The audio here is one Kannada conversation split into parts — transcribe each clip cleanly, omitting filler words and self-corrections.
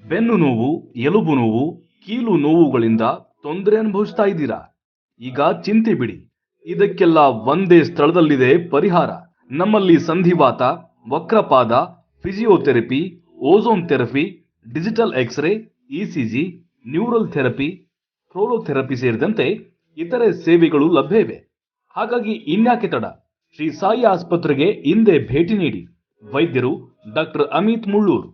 ಬೆನ್ನು ನೋವು, ಎಲುಬು ನೋವು, ಕೀಲು ನೋವುಗಳಿಂದ ತೊಂದರೆ ಅನುಭವಿಸ್ತಾ ಇದ್ದೀರಾ? ಈಗ ಚಿಂತೆ ಬಿಡಿ, ಇದಕ್ಕೆಲ್ಲ ಒಂದೇ ಸ್ಥಳದಲ್ಲಿದೆ ಪರಿಹಾರ. ನಮ್ಮಲ್ಲಿ ಸಂಧಿವಾತ, ವಕ್ರಪಾದ, physiotherapy, ozone therapy, digital x-ray, ECG, neural therapy, ಕ್ರೋಲೋಥೆರಪಿ ಸೇರಿದಂತೆ ಇತರೆ ಸೇವೆಗಳು ಲಭ್ಯ ಇವೆ. ಹಾಗಾಗಿ ಇನ್ಯಾಕೆ ತಡ? ಶ್ರೀ ಸಾಯಿ ಆಸ್ಪತ್ರೆಗೆ ಹಿಂದೆ ಭೇಟಿ ನೀಡಿ. ವೈದ್ಯರು doctor Amit Mullur,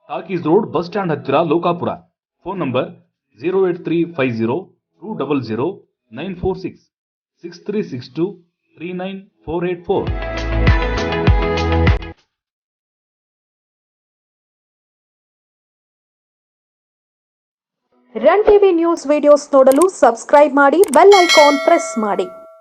talkies road, bus stand ಹತ್ತಿರ, Lokapur. Phone number 08350200946 6362394484. Run TV news videos ನೋಡಲು ಸಬ್ಸ್ಕ್ರೈಬ್ ಮಾಡಿ, ಬೆಲ್ ಐಕಾನ್ ಪ್ರೆಸ್ ಮಾಡಿ.